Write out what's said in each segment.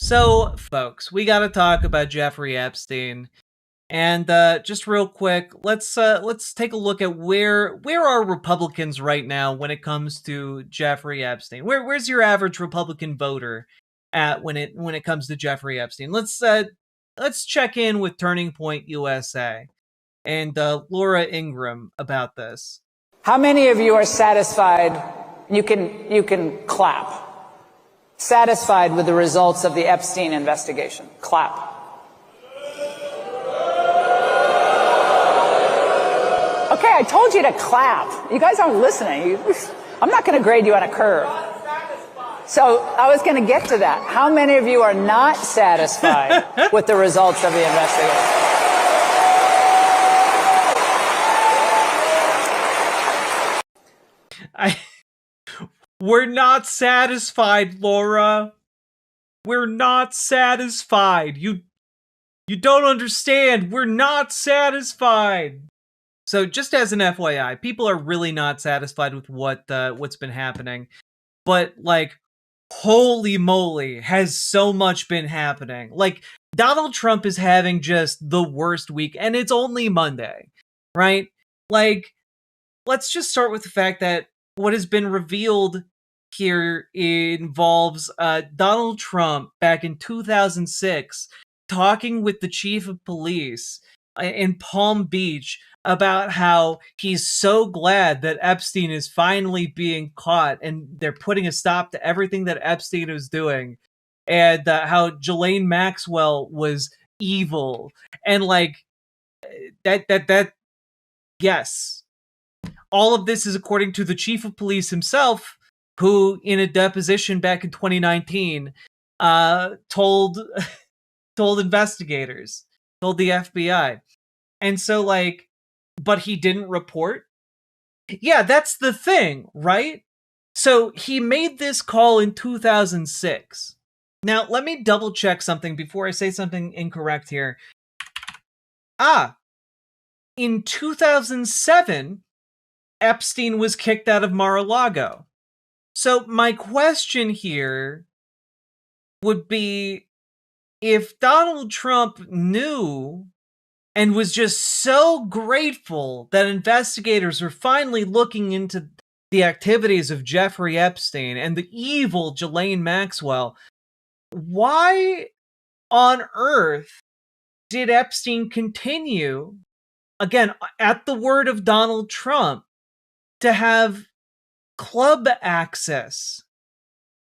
So, folks, we got to talk about Jeffrey Epstein. And just real quick, let's take a look at where are Republicans right now when it comes to Jeffrey Epstein. Where's your average Republican voter at when it comes to Jeffrey Epstein? Let's check in with Turning Point USA and Laura Ingram about this. How many of you are satisfied? You can clap. Satisfied with the results of the Epstein investigation? Clap. Okay, I told you to clap. You guys aren't listening. I'm not going to grade you on a curve. So I was going to get to that. How many of you are not satisfied with the results of the investigation? We're not satisfied, Laura. We're not satisfied. You don't understand. We're not satisfied. So just as an FYI, people are really not satisfied with what's been happening. But like, holy moly, has so much been happening. Like, Donald Trump is having just the worst week, and it's only Monday, right? Like, let's just start with the fact that what has been revealed here involves Donald Trump back in 2006 talking with the chief of police in Palm Beach about how he's so glad that Epstein is finally being caught and they're putting a stop to everything that Epstein was doing, and how Ghislaine Maxwell was evil, and like that yes, all of this is according to the chief of police himself, who in a deposition back in 2019 told investigators, told the FBI. And so like, but he didn't report? Yeah, that's the thing, right? So he made this call in 2006. Now, let me double check something before I say something incorrect here. In 2007, Epstein was kicked out of Mar-a-Lago. So my question here would be, if Donald Trump knew and was just so grateful that investigators were finally looking into the activities of Jeffrey Epstein and the evil Ghislaine Maxwell, why on earth did Epstein continue, again, at the word of Donald Trump, to have club access?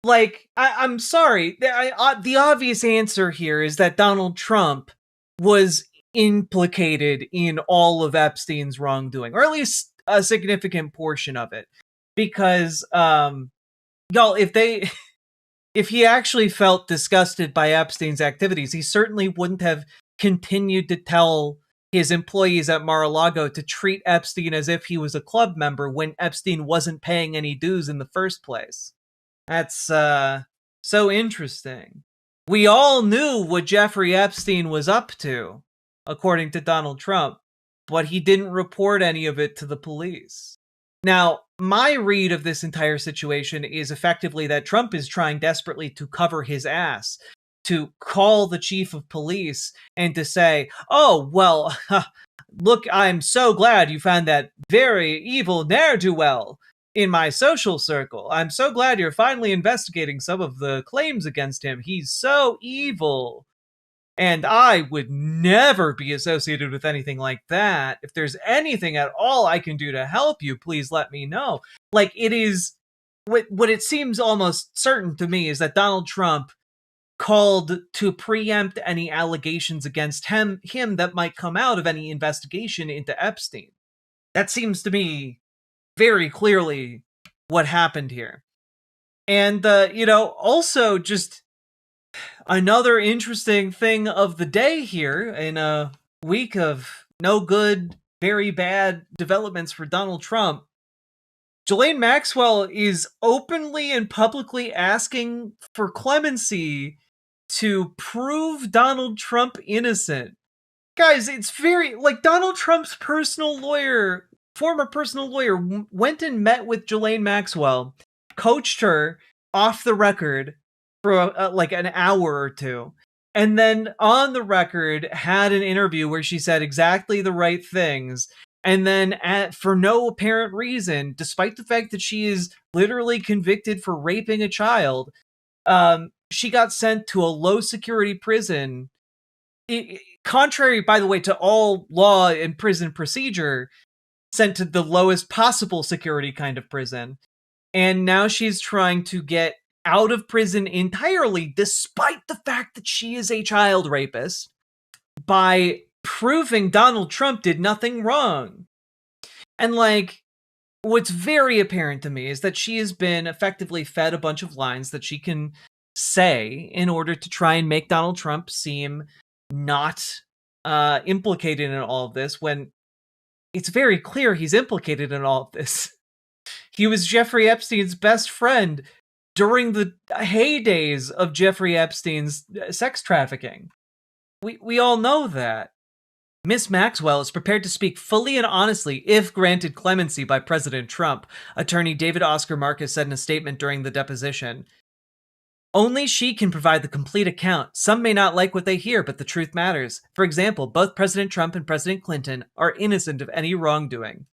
Like, I'm sorry, the obvious answer here is that Donald Trump was implicated in all of Epstein's wrongdoing, or at least a significant portion of it. Because, y'all, if he actually felt disgusted by Epstein's activities, he certainly wouldn't have continued to tell his employees at Mar-a-Lago to treat Epstein as if he was a club member when Epstein wasn't paying any dues in the first place. That's so interesting. We all knew what Jeffrey Epstein was up to, according to Donald Trump, but he didn't report any of it to the police. Now, my read of this entire situation is effectively that Trump is trying desperately to cover his ass, to call the chief of police and to say, oh, well, look, I'm so glad you found that very evil ne'er-do-well in my social circle. I'm so glad you're finally investigating some of the claims against him. He's so evil. And I would never be associated with anything like that. If there's anything at all I can do to help you, please let me know. Like, it is, what it seems almost certain to me is that Donald Trump called to preempt any allegations against him that might come out of any investigation into Epstein. That seems to me very clearly what happened here. And, also just another interesting thing of the day here in a week of no good, very bad developments for Donald Trump. Ghislaine Maxwell is openly and publicly asking for clemency to prove Donald Trump innocent. Guys, it's very, like, Donald Trump's personal lawyer, former personal lawyer, went and met with Ghislaine Maxwell, coached her off the record, for like an hour or two. And then on the record had an interview where she said exactly the right things. And then for no apparent reason, despite the fact that she is literally convicted for raping a child, she got sent to a low security prison. Contrary, by the way, to all law and prison procedure, sent to the lowest possible security kind of prison. And now she's trying to get out of prison entirely, despite the fact that she is a child rapist, by proving Donald Trump did nothing wrong. And like, what's very apparent to me is that she has been effectively fed a bunch of lines that she can say in order to try and make Donald Trump seem not implicated in all of this, when it's very clear he's implicated in all of this. He was Jeffrey Epstein's best friend during the heydays of Jeffrey Epstein's sex trafficking. We all know that. Miss Maxwell is prepared to speak fully and honestly if granted clemency by President Trump, attorney David Oscar Marcus said in a statement during the deposition. Only she can provide the complete account. Some may not like what they hear, but the truth matters. For example, both President Trump and President Clinton are innocent of any wrongdoing.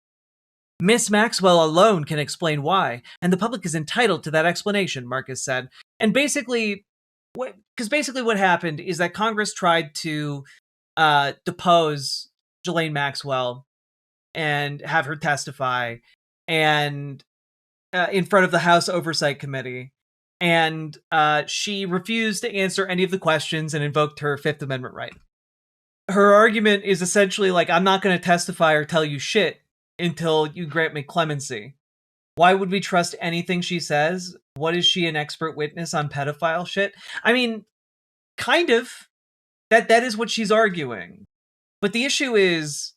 Miss Maxwell alone can explain why, and the public is entitled to that explanation, Marcus said. And basically, what happened is that Congress tried to depose Ghislaine Maxwell and have her testify and in front of the House Oversight Committee. And she refused to answer any of the questions and invoked her Fifth Amendment right. Her argument is essentially like, I'm not going to testify or tell you shit until you grant me clemency. Why would we trust anything she says? What is she, an expert witness on pedophile shit? I mean, kind of. That is what she's arguing. But the issue is,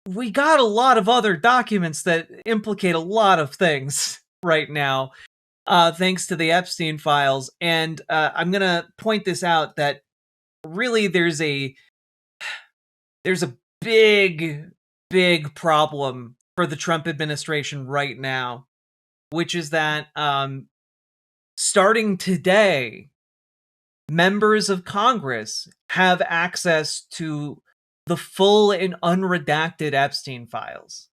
we got a lot of other documents that implicate a lot of things right now, thanks to the Epstein files. And I'm going to point this out, that really there's a big, big problem for the Trump administration right now, which is that starting today, members of Congress have access to the full and unredacted Epstein files,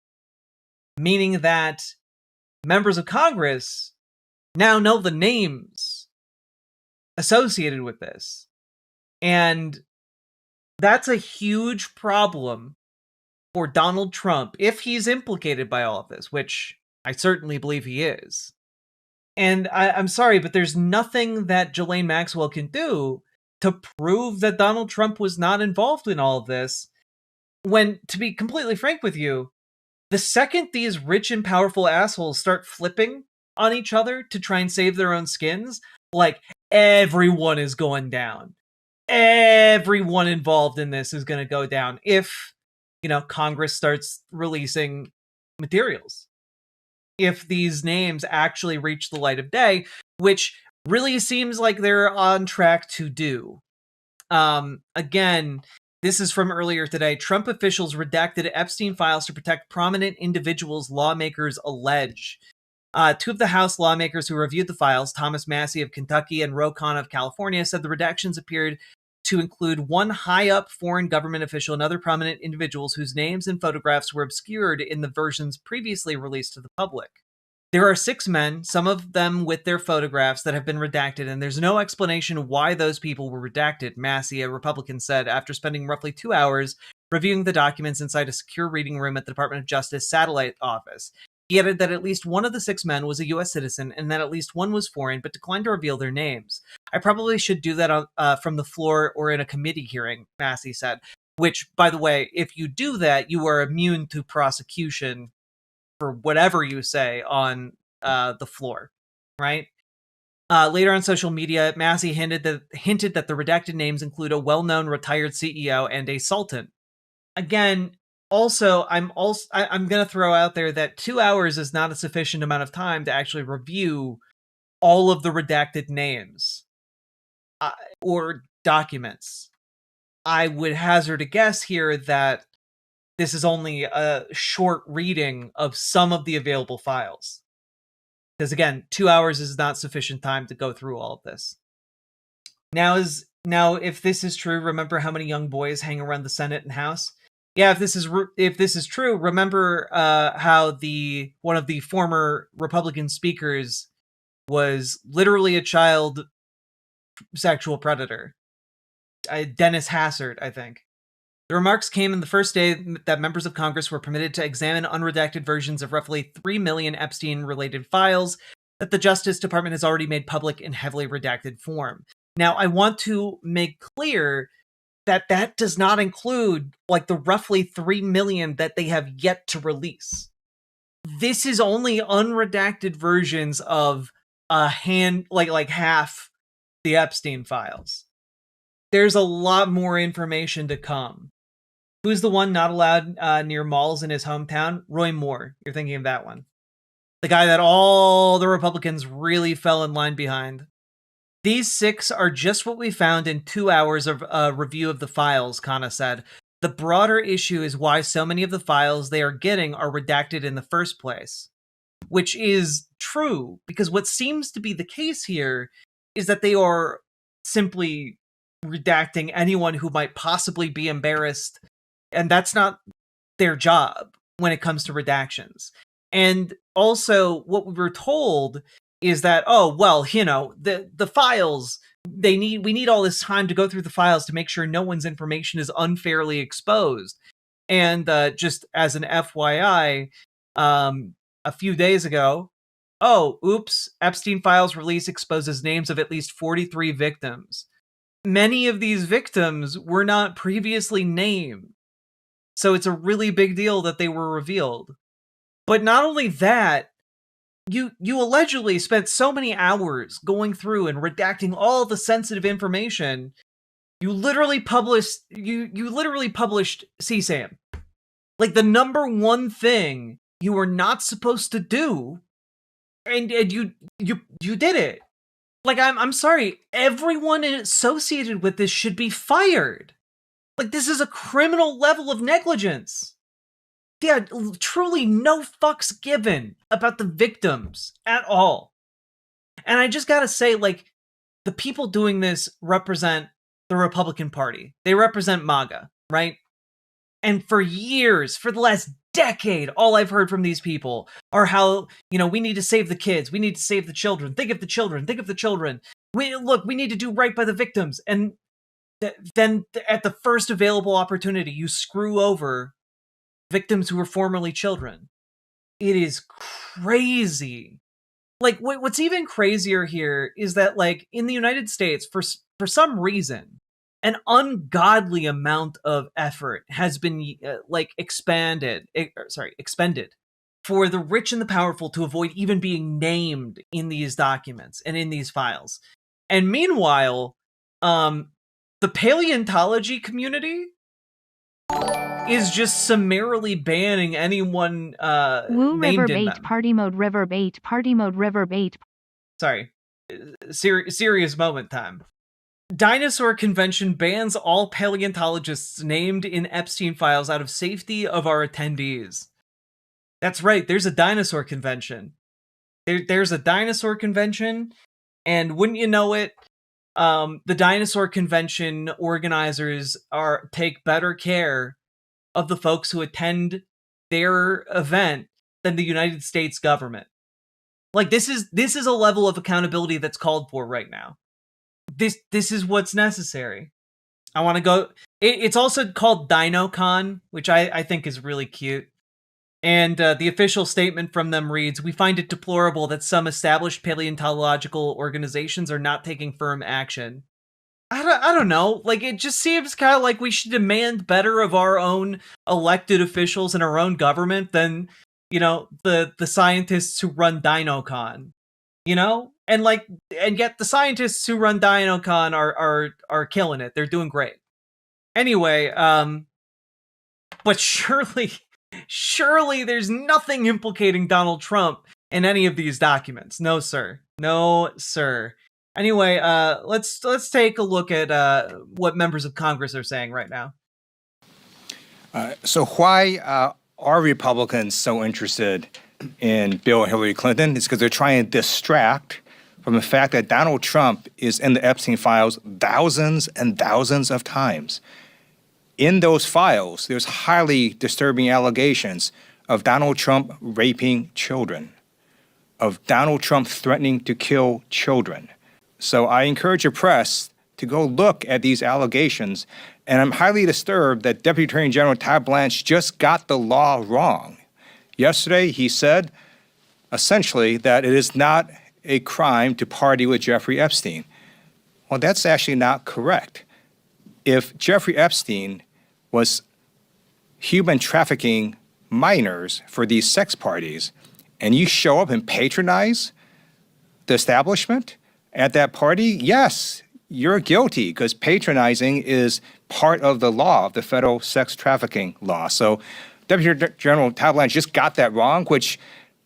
meaning that members of Congress now know the names associated with this. And that's a huge problem for Donald Trump if he's implicated by all of this, which I certainly believe he is. And I'm sorry, but there's nothing that Ghislaine Maxwell can do to prove that Donald Trump was not involved in all of this, when, to be completely frank with you, the second these rich and powerful assholes start flipping on each other to try and save their own skins, like, everyone is going down. Everyone involved in this is going to go down if, Congress starts releasing materials. If these names actually reach the light of day, which really seems like they're on track to do. Again, this is from earlier today. Trump officials redacted Epstein files to protect prominent individuals, lawmakers allege. Two of the House lawmakers who reviewed the files, Thomas Massie of Kentucky and Ro Khanna of California, said the redactions appeared to include one high-up foreign government official and other prominent individuals whose names and photographs were obscured in the versions previously released to the public. There are 6 men, some of them with their photographs, that have been redacted, and there's no explanation why those people were redacted, Massie, a Republican, said after spending roughly 2 hours reviewing the documents inside a secure reading room at the Department of Justice satellite office. He added that at least one of the 6 men was a U.S. citizen and that at least one was foreign, but declined to reveal their names. I probably should do that from the floor or in a committee hearing, Massie said, which, by the way, if you do that, you are immune to prosecution for whatever you say on the floor, right? Later on social media, Massie hinted that the redacted names include a well-known retired CEO and a sultan. Again, also, I'm going to throw out there that 2 hours is not a sufficient amount of time to actually review all of the redacted names or documents. I would hazard a guess here that this is only a short reading of some of the available files. Because again, 2 hours is not sufficient time to go through all of this. Now, if this is true, remember how many young boys hang around the Senate and House? Yeah, if this is true, remember how one of the former Republican speakers was literally a child sexual predator. Dennis Hassard, I think. The remarks came in the first day that members of Congress were permitted to examine unredacted versions of roughly 3 million Epstein-related files that the Justice Department has already made public in heavily redacted form. Now, I want to make clear that that does not include like the roughly 3 million that they have yet to release. This is only unredacted versions of like half the Epstein files. There's a lot more information to come. Who's the one not allowed near malls in his hometown? Roy Moore. You're thinking of that one. The guy that all the Republicans really fell in line behind. These 6 are just what we found in 2 hours of review of the files, Khanna said. The broader issue is why so many of the files they are getting are redacted in the first place. Which is true, because what seems to be the case here is that they are simply redacting anyone who might possibly be embarrassed, and that's not their job when it comes to redactions. And also, what we were told is that, oh, well, the files, we need all this time to go through the files to make sure no one's information is unfairly exposed. And just as an FYI, a few days ago, oh, oops, Epstein files release exposes names of at least 43 victims. Many of these victims were not previously named. So it's a really big deal that they were revealed. But not only that, you allegedly spent so many hours going through and redacting all the sensitive information. You literally published CSAM. Like the number one thing you were not supposed to do, and you did it. Like, I'm sorry, everyone associated with this should be fired. Like, this is a criminal level of negligence. Yeah, truly no fucks given about the victims at all. And I just gotta say, like, the people doing this represent the Republican Party. They represent MAGA, right? And for years, for the last decade, all I've heard from these people are how, we need to save the kids. We need to save the children. Think of the children. Think of the children. We need to do right by the victims. And then at the first available opportunity, you screw over victims who were formerly children. It is crazy. Like, what's even crazier here is that, like, in the United States, for some reason, an ungodly amount of effort has been expended for the rich and the powerful to avoid even being named in these documents and in these files. And meanwhile, the paleontology community is just summarily banning anyone named in them. Party mode, Riverbait, party mode, Riverbait. Sorry, serious moment time. Dinosaur convention bans all paleontologists named in Epstein files out of safety of our attendees. That's right, there's a dinosaur convention. There's a dinosaur convention, and wouldn't you know it, the dinosaur convention organizers take better care of the folks who attend their event than the United States government. Like, this is a level of accountability that's called for right now. This is what's necessary. I want to go. It's also called DinoCon, which I think is really cute. And the official statement from them reads, "We find it deplorable that some established paleontological organizations are not taking firm action." I don't know. Like, it just seems kind of like we should demand better of our own elected officials in our own government than, the scientists who run DinoCon. And yet the scientists who run DinoCon are killing it. They're doing great. Anyway, but surely there's nothing implicating Donald Trump in any of these documents. No, sir. No, sir. Anyway, let's take a look at what members of Congress are saying right now. So why are Republicans so interested in Bill and Hillary Clinton? It's because they're trying to distract from the fact that Donald Trump is in the Epstein files thousands and thousands of times. In those files, there's highly disturbing allegations of Donald Trump raping children, of Donald Trump threatening to kill children. So I encourage the press to go look at these allegations, and I'm highly disturbed that Deputy Attorney General Todd Blanche just got the law wrong. Yesterday, he said, essentially, that it is not a crime to party with Jeffrey Epstein. Well, that's actually not correct. If Jeffrey Epstein was human trafficking minors for these sex parties, and you show up and patronize the establishment at that party, yes, you're guilty, because patronizing is part of the law, of the federal sex trafficking law. So Deputy General Todd Blanche just got that wrong, which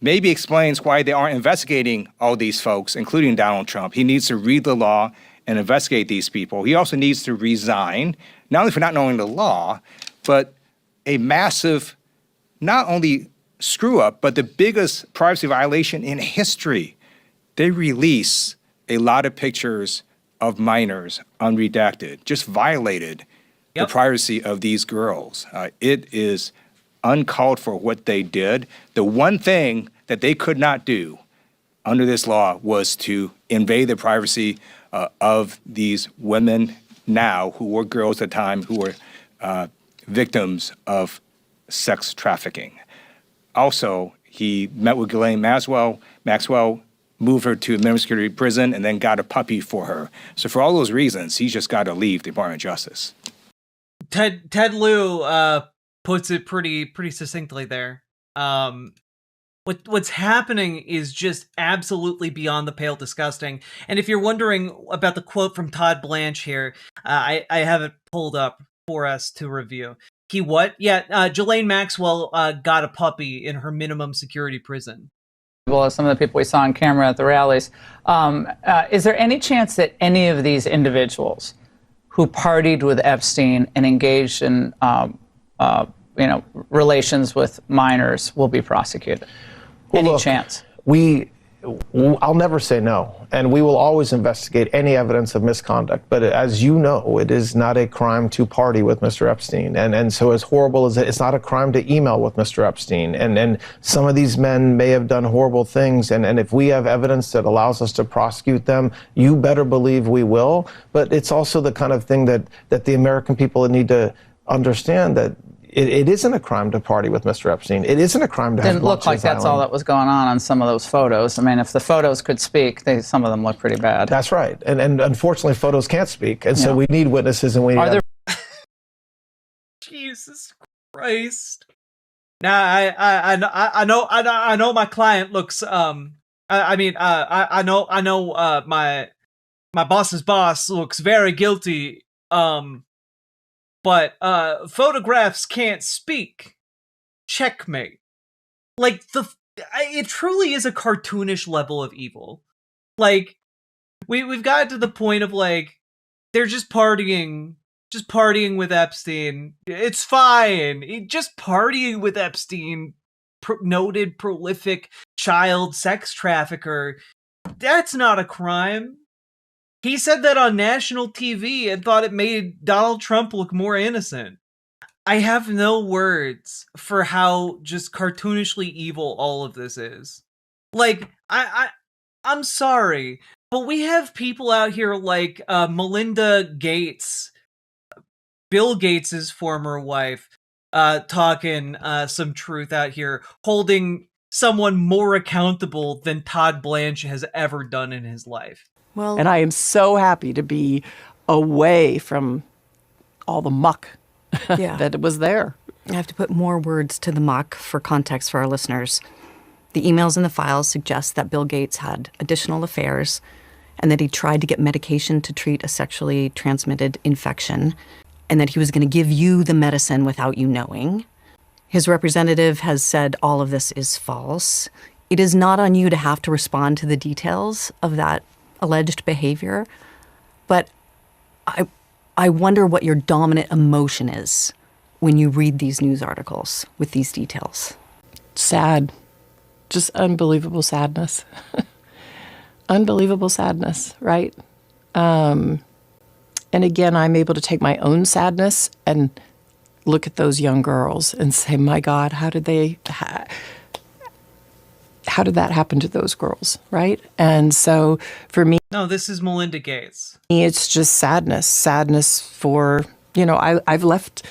maybe explains why they aren't investigating all these folks, including Donald Trump. He needs to read the law and investigate these people. He also needs to resign, not only for not knowing the law, but a massive, not only screw up, but the biggest privacy violation in history. They release a lot of pictures of minors unredacted, just violated the privacy of these girls. It is uncalled for what they did. The one thing that they could not do under this law was to invade the privacy of these women now, who were girls at the time, who were victims of sex trafficking. Also, he met with Ghislaine Maxwell, moved her to a minimum security prison, and then got a puppy for her. So for all those reasons, he's just got to leave the Department of Justice. Ted Lieu puts it pretty succinctly there. What's happening is just absolutely beyond the pale disgusting. And if you're wondering about the quote from Todd Blanche here, I have it pulled up for us to review. He what? Yeah, Ghislaine Maxwell got a puppy in her minimum security prison. Well, as some of the people we saw on camera at the rallies, is there any chance that any of these individuals who partied with Epstein and engaged in relations with minors will be prosecuted? Well, Any look, chance? I'll never say no, and we will always investigate any evidence of misconduct. But as you know, it is not a crime to party with Mr. Epstein, and so as horrible as it's not a crime to email with Mr. Epstein. And some of these men may have done horrible things, and if we have evidence that allows us to prosecute them, you better believe we will. But it's also the kind of thing that the American people need to understand, that it isn't a crime to party with Mr. Epstein. It isn't a crime to have Didn't look like that's all that was going on some of those photos. I mean, if the photos could speak, some of them look pretty bad. That's right. And unfortunately, photos can't speak. And so we need witnesses, and we need... Jesus Christ. Now, I know my client looks, I know my boss's boss looks very guilty, but photographs can't speak. Checkmate. Like, it truly is a cartoonish level of evil. Like, we've got to the point of, like, they're just partying with Epstein. It's fine. Just partying with Epstein, noted prolific child sex trafficker. That's not a crime. He said that on national TV and thought it made Donald Trump look more innocent. I have no words for how just cartoonishly evil all of this is. Like, I'm sorry, but we have people out here like Melinda Gates, Bill Gates's former wife, talking some truth out here, holding someone more accountable than Todd Blanche has ever done in his life. Well, and I am so happy to be away from all the muck that was there. I have to put more words to the muck for context for our listeners. The emails in the files suggest that Bill Gates had additional affairs and that he tried to get medication to treat a sexually transmitted infection, and that he was going to give you the medicine without you knowing. His representative has said all of this is false. It is not on you to have to respond to the details of that alleged behavior, but I wonder what your dominant emotion is when you read these news articles with these details. Sad. Just unbelievable sadness. unbelievable sadness, right? And again, I'm able to take my own sadness and look at those young girls and say, my God, how did that happen to those girls, right? And so for me, No, this is Melinda Gates. it's just sadness for, I left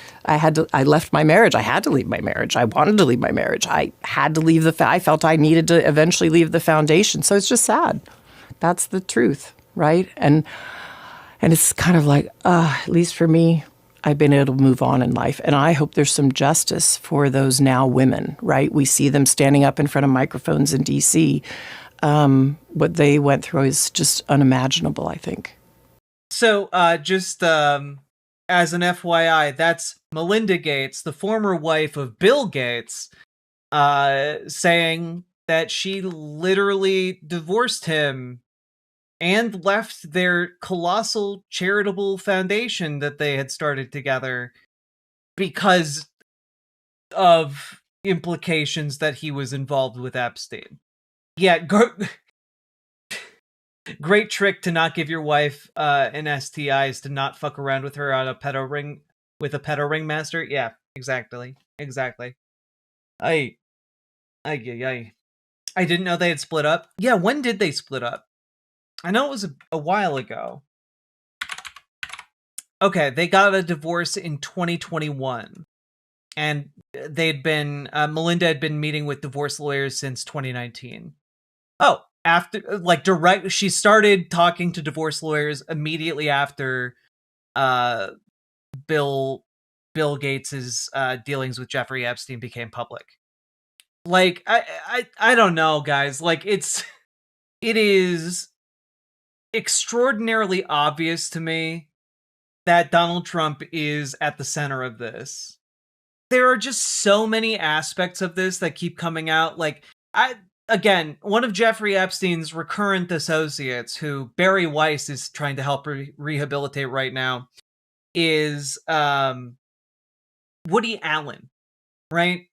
my marriage. I had to leave my marriage. I wanted to leave my marriage. I had to leave I felt I needed to eventually leave the foundation. So it's just sad. That's the truth, right? And it's kind of like, at least for me, I've been able to move on in life. And I hope there's some justice for those now women, right? We see them standing up in front of microphones in D.C. What they went through is just unimaginable, I think. So just as an FYI, that's Melinda Gates, the former wife of Bill Gates, saying that she literally divorced him and left their colossal charitable foundation that they had started together because of implications that he was involved with Epstein. Yeah, great trick to not give your wife an STI is to not fuck around with her on a pedo ring with a pedo ring master. Yeah, exactly. I didn't know they had split up. Yeah, when did they split up? I know it was a while ago. Okay, they got a divorce in 2021. And Melinda had been meeting with divorce lawyers since 2019. Oh, she started talking to divorce lawyers immediately after Bill Gates's dealings with Jeffrey Epstein became public. Like, I don't know, guys. Like, it is extraordinarily obvious to me that Donald Trump is at the center of this. There are just so many aspects of this that keep coming out. Like, again, one of Jeffrey Epstein's recurrent associates, who Barry Weiss is trying to help rehabilitate right now, is Woody Allen, right?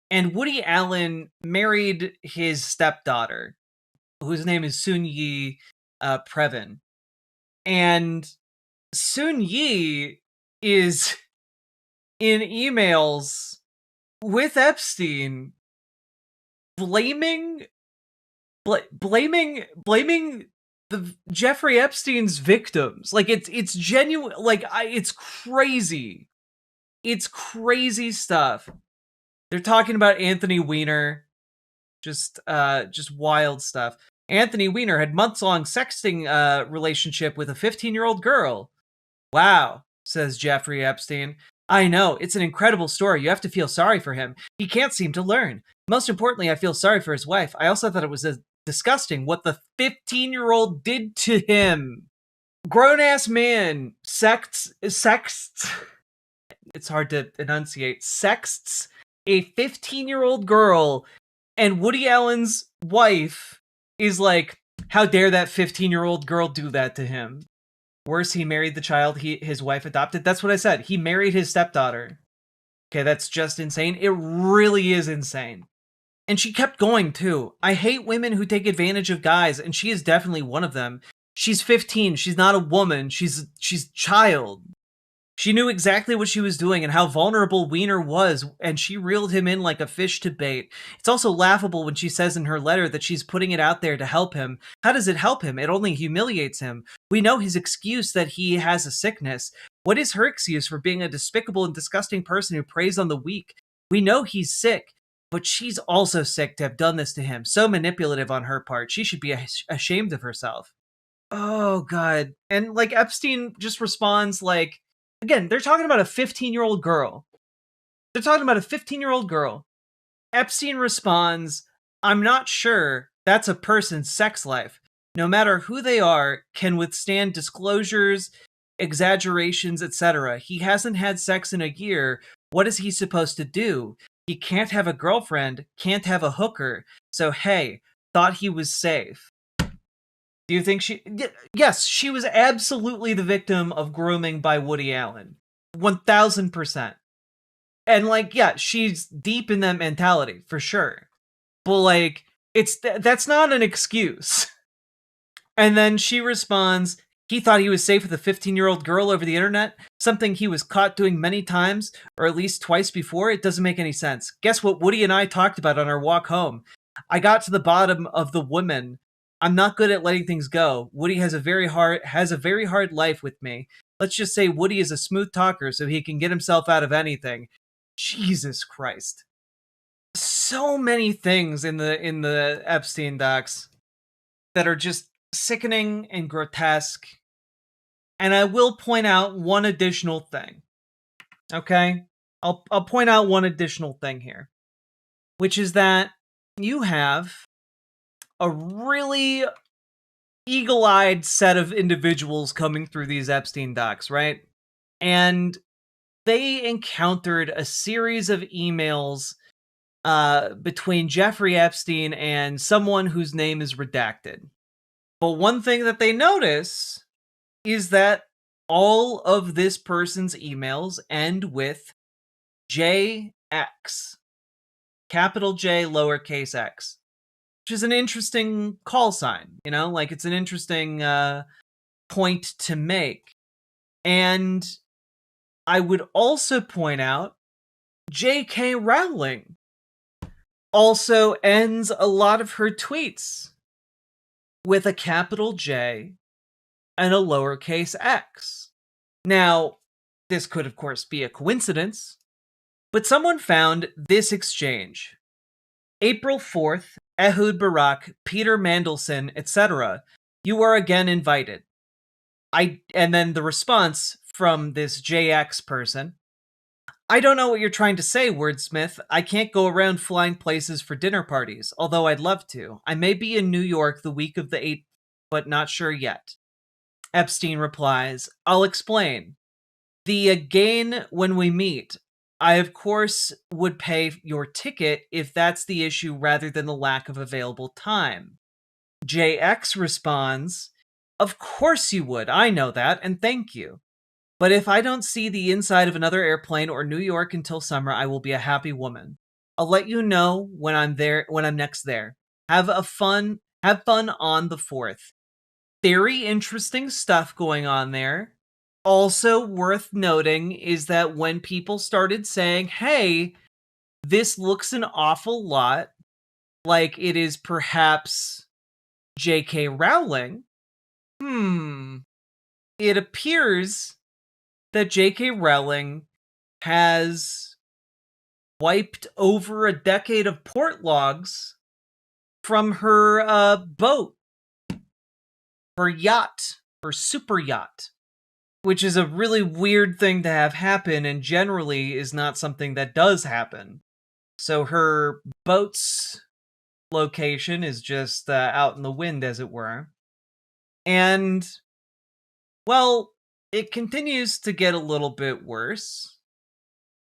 And Woody Allen married his stepdaughter, whose name is Soon-Yi Previn. And Soon-Yi is in emails with Epstein blaming the Jeffrey Epstein's victims. Like, it's genuine. Like, it's crazy. It's crazy stuff. They're talking about Anthony Weiner. Just wild stuff. Anthony Weiner had months-long sexting relationship with a 15-year-old girl. Wow, says Jeffrey Epstein. I know, it's an incredible story. You have to feel sorry for him. He can't seem to learn. Most importantly, I feel sorry for his wife. I also thought it was disgusting what the 15-year-old did to him. Grown-ass man sexts, it's hard to enunciate, sexts a 15-year-old girl, and Woody Allen's wife is like, how dare that 15-year-old girl do that to him? Worse, he married the child his wife adopted. That's what I said. He married his stepdaughter. Okay, that's just insane. It really is insane. And she kept going, too. I hate women who take advantage of guys, and she is definitely one of them. She's 15. She's not a woman. She's a child. She knew exactly what she was doing and how vulnerable Weiner was, and she reeled him in like a fish to bait. It's also laughable when she says in her letter that she's putting it out there to help him. How does it help him? It only humiliates him. We know his excuse that he has a sickness. What is her excuse for being a despicable and disgusting person who preys on the weak? We know he's sick, but she's also sick to have done this to him. So manipulative on her part. She should be ashamed of herself. Oh, God. And, like, Epstein just responds like, again, they're talking about a 15-year-old girl. Epstein responds, I'm not sure that's a person's sex life. No matter who they are, can withstand disclosures, exaggerations, etc. He hasn't had sex in a year. What is he supposed to do? He can't have a girlfriend, can't have a hooker. So, hey, thought he was safe. Do you think Yes, she was absolutely the victim of grooming by Woody Allen. 1000%. And, like, yeah, she's deep in that mentality, for sure. But, like, that's not an excuse. And then she responds, he thought he was safe with a 15-year-old girl over the internet, something he was caught doing many times, or at least twice before. It doesn't make any sense. Guess what Woody and I talked about on our walk home? I got to the bottom of the woman. I'm not good at letting things go. Woody has a very hard life with me. Let's just say Woody is a smooth talker so he can get himself out of anything. Jesus Christ. So many things in the Epstein docs that are just sickening and grotesque. And I will point out one additional thing. Okay? I'll point out one additional thing here, which is that you have a really eagle-eyed set of individuals coming through these Epstein docs, right? And they encountered a series of emails between Jeffrey Epstein and someone whose name is redacted. But one thing that they notice is that all of this person's emails end with JX, capital J, lowercase x, which is an interesting call sign, you know, like it's an interesting point to make. And I would also point out JK Rowling also ends a lot of her tweets with a capital J and a lowercase x. Now, this could, of course, be a coincidence, but someone found this exchange. April 4th, Ehud Barak, Peter Mandelson, etc. You are again invited. And then the response from this JX person. I don't know what you're trying to say, wordsmith. I can't go around flying places for dinner parties, although I'd love to. I may be in New York the week of the 8th, but not sure yet. Epstein replies, I'll explain. The again when we meet. I, of course, would pay your ticket if that's the issue rather than the lack of available time. JX responds, Of course you would. I know that, and thank you. But if I don't see the inside of another airplane or New York until summer, I will be a happy woman. I'll let you know when I'm next there. Have fun on the 4th. Very interesting stuff going on there. Also worth noting is that when people started saying, hey, this looks an awful lot like it is perhaps JK Rowling, it appears that JK Rowling has wiped over a decade of port logs from her boat, her yacht, her super yacht, which is a really weird thing to have happen and generally is not something that does happen. So her boat's location is just out in the wind, as it were. And, well, it continues to get a little bit worse.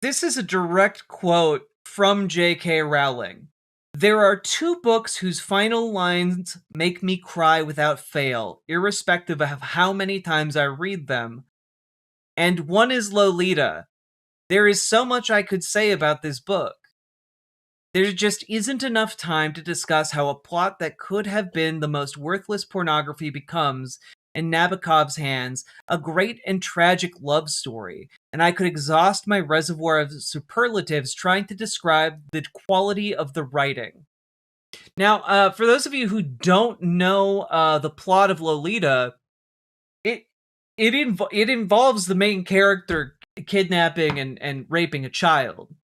This is a direct quote from JK Rowling. There are 2 books whose final lines make me cry without fail, irrespective of how many times I read them. And one is Lolita. There is so much I could say about this book. There just isn't enough time to discuss how a plot that could have been the most worthless pornography becomes, in Nabokov's hands, a great and tragic love story, and I could exhaust my reservoir of superlatives trying to describe the quality of the writing. Now, for those of you who don't know the plot of Lolita, it involves the main character kidnapping and raping a child.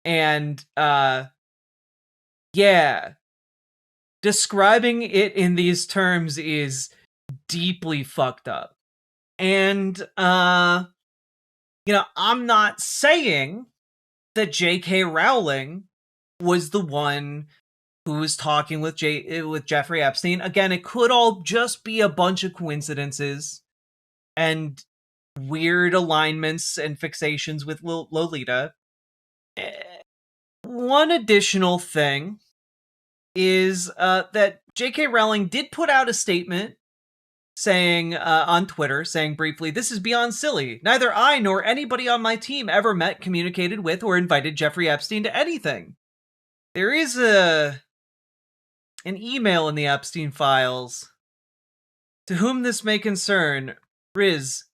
And, yeah, describing it in these terms is deeply fucked up. And, I'm not saying that J.K. Rowling was the one who was talking with Jeffrey Epstein. Again, it could all just be a bunch of coincidences and weird alignments and fixations with Lolita. One additional thing is that J.K. Rowling did put out a statement saying on Twitter, saying briefly, "This is beyond silly. Neither I nor anybody on my team ever met, communicated with, or invited Jeffrey Epstein to anything." There is an email in the Epstein files To whom this may concern, Riz,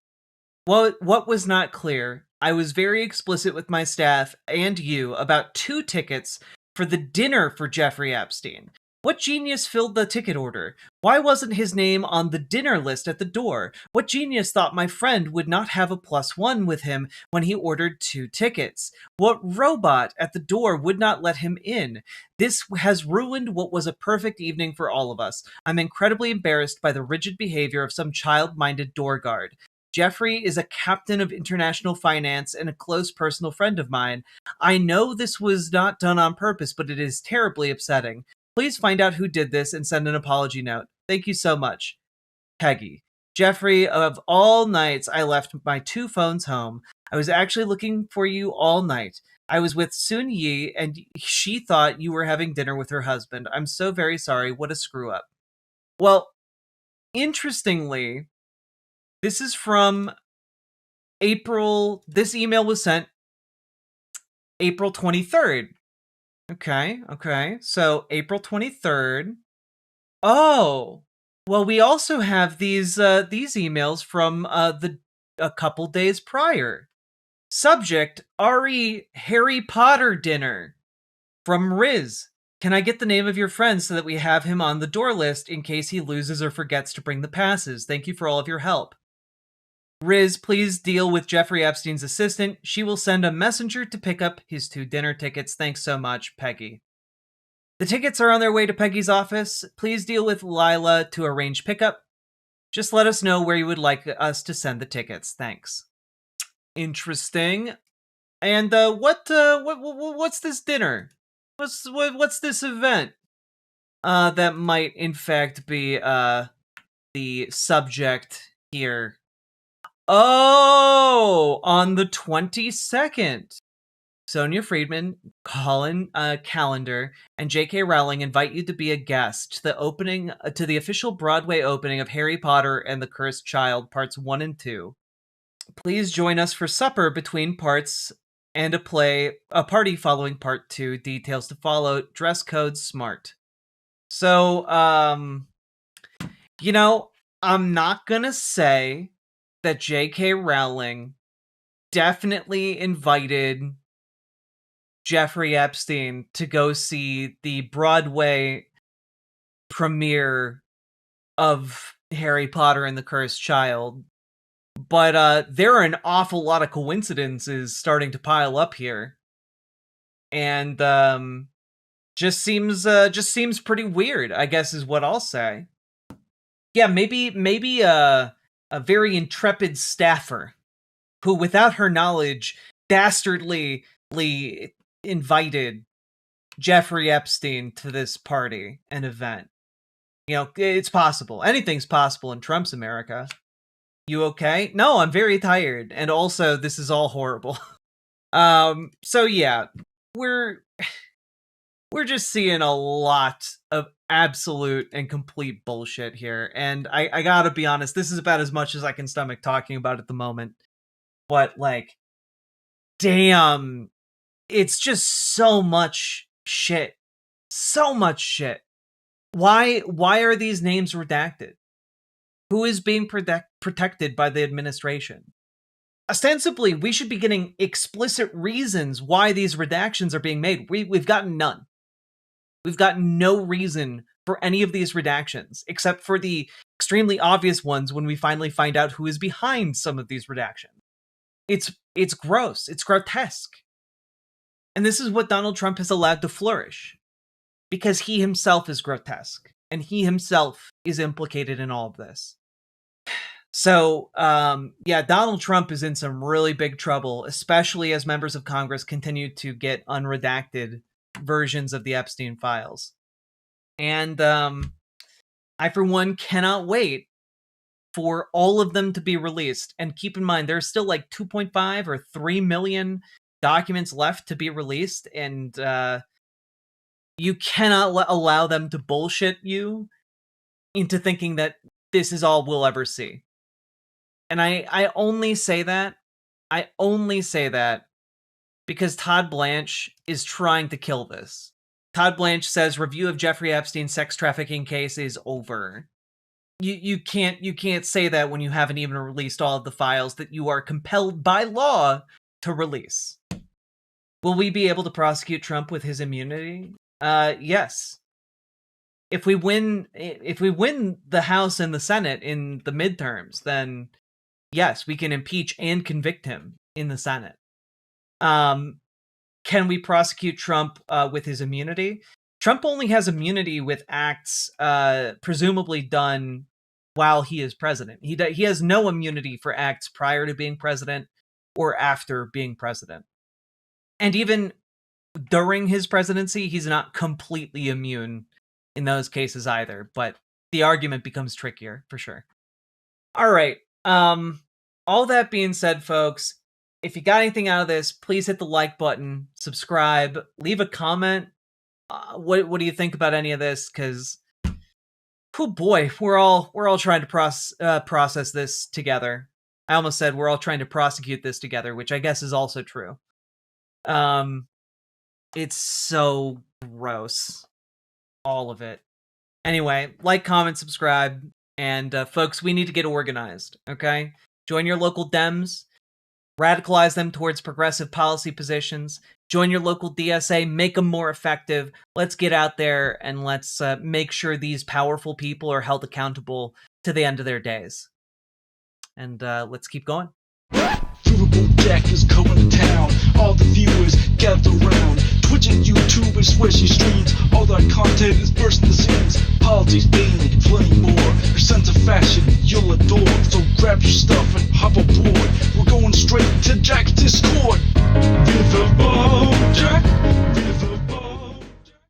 what was not clear, I was very explicit with my staff and you about 2 tickets for the dinner for Jeffrey Epstein. What genius filled the ticket order? Why wasn't his name on the dinner list at the door? What genius thought my friend would not have a +1 with him when he ordered 2 tickets? What robot at the door would not let him in? This has ruined what was a perfect evening for all of us. I'm incredibly embarrassed by the rigid behavior of some child-minded door guard. Jeffrey is a captain of international finance and a close personal friend of mine. I know this was not done on purpose, but it is terribly upsetting. Please find out who did this and send an apology note. Thank you so much. Peggy. Jeffrey, of all nights, I left my 2 phones home. I was actually looking for you all night. I was with Sun Yi, and she thought you were having dinner with her husband. I'm so very sorry. What a screw-up. Well, interestingly, this is from April. This email was sent April 23rd. Okay. So April 23rd. Oh, well, we also have these emails from a couple days prior. Subject: Ari Harry Potter dinner from Riz. Can I get the name of your friend so that we have him on the door list in case he loses or forgets to bring the passes? Thank you for all of your help. Riz, please deal with Jeffrey Epstein's assistant. She will send a messenger to pick up his 2 dinner tickets. Thanks so much, Peggy. The tickets are on their way to Peggy's office. Please deal with Lila to arrange pickup. Just let us know where you would like us to send the tickets. Thanks. Interesting. And what's this dinner? What's this event? That might in fact be the subject here. Oh, on the 22nd. Sonia Friedman, Colin Callender, and JK Rowling invite you to be a guest to the official Broadway opening of Harry Potter and the Cursed Child, parts 1 and 2. Please join us for supper between parts and a party following part 2. Details to follow. Dress code smart. So, I'm not gonna say that J.K. Rowling definitely invited Jeffrey Epstein to go see the Broadway premiere of Harry Potter and the Cursed Child. But there are an awful lot of coincidences starting to pile up here. And just seems pretty weird, I guess is what I'll say. Yeah, maybe a very intrepid staffer who, without her knowledge, dastardly invited Jeffrey Epstein to this party and event. It's possible. Anything's possible in Trump's America. You okay? No, I'm very tired. And also, this is all horrible. So yeah, we're just seeing a lot of absolute and complete bullshit here. And I gotta be honest, this is about as much as I can stomach talking about at the moment. But, damn, it's just so much shit. So much shit. Why are these names redacted? Who is being protected by the administration? Ostensibly, we should be getting explicit reasons why these redactions are being made. We've gotten none. We've got no reason for any of these redactions, except for the extremely obvious ones when we finally find out who is behind some of these redactions. It's gross. It's grotesque. And this is what Donald Trump has allowed to flourish. Because he himself is grotesque. And he himself is implicated in all of this. So, Donald Trump is in some really big trouble, especially as members of Congress continue to get unredacted versions of the Epstein files. And I, for one, cannot wait for all of them to be released. And keep in mind, there's still 2.5 or 3 million documents left to be released, and you cannot allow them to bullshit you into thinking that this is all we'll ever see. And I only say that because Todd Blanche is trying to kill this. Todd Blanche says review of Jeffrey Epstein's sex trafficking case is over. you can't say that when you haven't even released all of the files that you are compelled by law to release. Will we be able to prosecute Trump with his immunity? Yes. If we win the House and the Senate in the midterms, then yes, we can impeach and convict him in the Senate. Can we prosecute Trump with his immunity? Trump only has immunity with acts presumably done while he is president. He has no immunity for acts prior to being president or after being president. And even during his presidency, he's not completely immune in those cases either, but the argument becomes trickier for sure. All right. All that being said, folks, if you got anything out of this, please hit the like button, subscribe, leave a comment. What do you think about any of this? Because, oh boy, we're all trying to process this together. I almost said we're all trying to prosecute this together, which I guess is also true. It's so gross. All of it. Anyway, like, comment, subscribe, and folks, we need to get organized, okay? Join your local Dems, radicalize them towards progressive policy positions, join your local DSA, make them more effective. Let's get out there and let's make sure these powerful people are held accountable to the end of their days. And let's keep going. Riverboat deck is coming to town. All the viewers gather round. Twitch and YouTube and switching streams. All that content is bursting the scene.